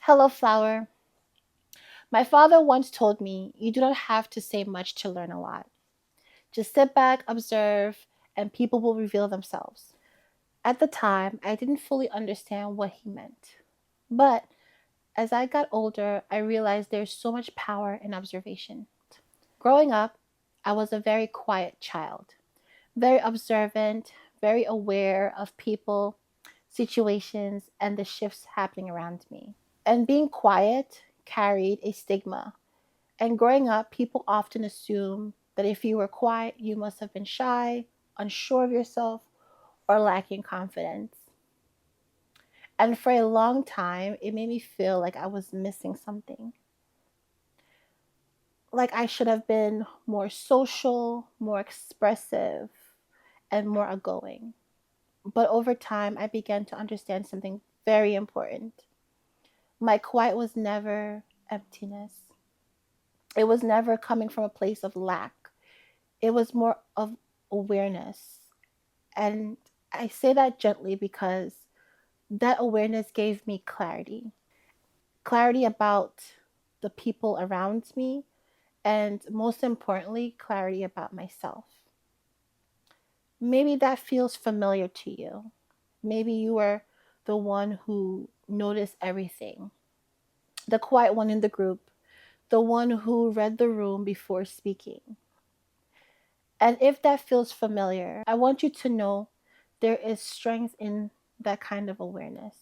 Hello, flower. My father once told me you do not have to say much to learn a lot. Just sit back, observe, and people will reveal themselves. At the time, I didn't fully understand what he meant. But as I got older, I realized there's so much power in observation. Growing up, I was a very quiet child, very observant, very aware of people, situations, and the shifts happening around me. And being quiet carried a stigma. And growing up, people often assume that if you were quiet, you must have been shy, unsure of yourself, or lacking confidence. And for a long time, it made me feel like I was missing something. Like I should have been more social, more expressive, and more outgoing. But over time, I began to understand something very important. My quiet was never emptiness, it was never coming from a place of lack. It was more of awareness. And I say that gently because that awareness gave me clarity about the people around me, and most importantly, clarity about myself. Maybe that feels familiar to you. Maybe you are the one who noticed everything, the quiet one in the group, the one who read the room before speaking. And if that feels familiar, I want you to know there is strength in that kind of awareness.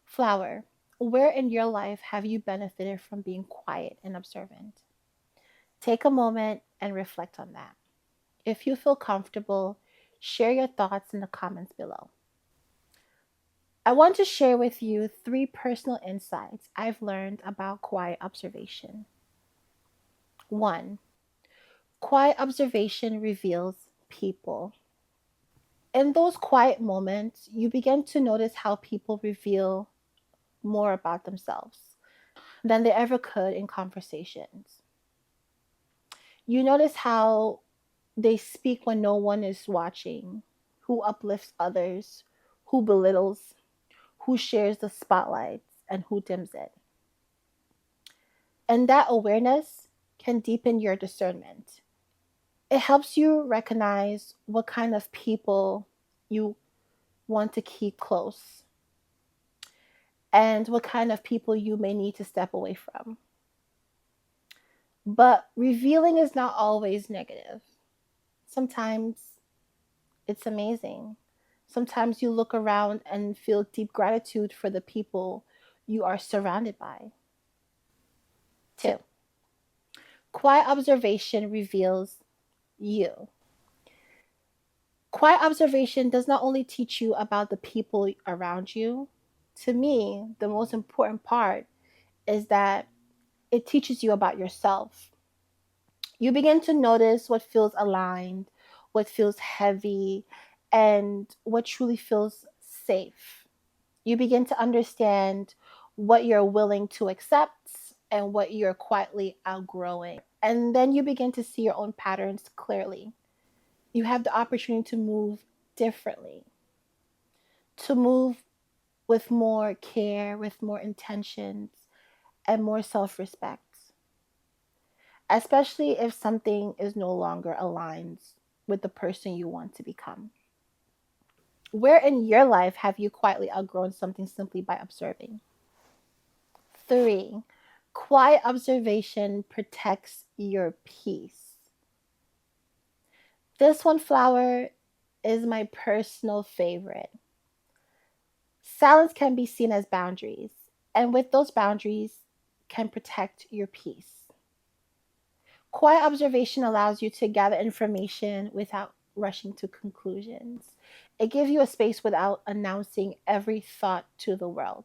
Flower, where in your life have you benefited from being quiet and observant? Take a moment and reflect on that. If you feel comfortable, share your thoughts in the comments below. I want to share with you three personal insights I've learned about quiet observation. One, quiet observation reveals people. In those quiet moments, you begin to notice how people reveal more about themselves than they ever could in conversations. You notice how they speak when no one is watching, who uplifts others, who belittles, who shares the spotlight, and who dims it. And that awareness can deepen your discernment. It helps you recognize what kind of people you want to keep close and what kind of people you may need to step away from. But revealing is not always negative. Sometimes it's amazing. Sometimes you look around and feel deep gratitude for the people you are surrounded by. Two, quiet observation reveals you. Quiet observation does not only teach you about the people around you. To me, the most important part is that it teaches you about yourself. You begin to notice what feels aligned, what feels heavy, and what truly feels safe. You begin to understand what you're willing to accept and what you're quietly outgrowing. And then you begin to see your own patterns clearly. You have the opportunity to move differently, to move with more care, with more intentions, and more self respect, especially if something is no longer aligned with the person you want to become. Where in your life have you quietly outgrown something simply by observing? Three, quiet observation protects your peace. This one, flower, is my personal favorite. Silence can be seen as boundaries, and with those boundaries, can protect your peace. Quiet observation allows you to gather information without rushing to conclusions. It gives you a space without announcing every thought to the world.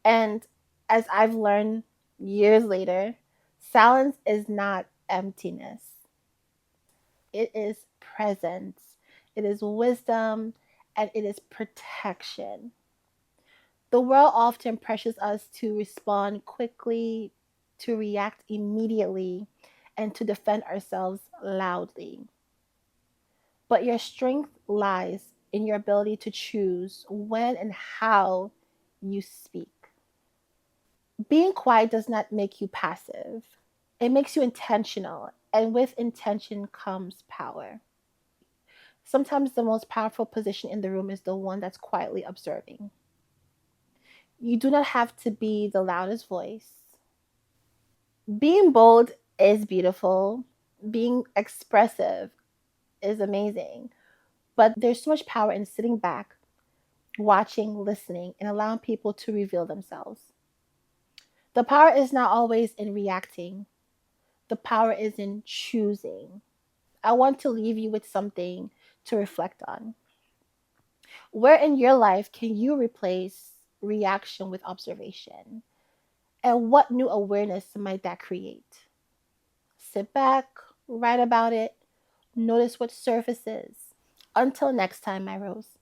And as I've learned years later, silence is not emptiness, it is presence, it is wisdom, and it is protection. The world often pressures us to respond quickly, to react immediately, and to defend ourselves loudly. But your strength lies in your ability to choose when and how you speak. Being quiet does not make you passive, it makes you intentional. And with intention comes power. Sometimes the most powerful position in the room is the one that's quietly observing. You do not have to be the loudest voice. Being bold is beautiful, being expressive is amazing, but there's so much power in sitting back, watching, listening, and allowing people to reveal themselves. The power is not always in reacting, the power is in choosing. I want to leave you with something to reflect on. Where in your life can you replace reaction with observation? And what new awareness might that create? Sit back, write about it, notice what surfaces. Until next time, my Rose.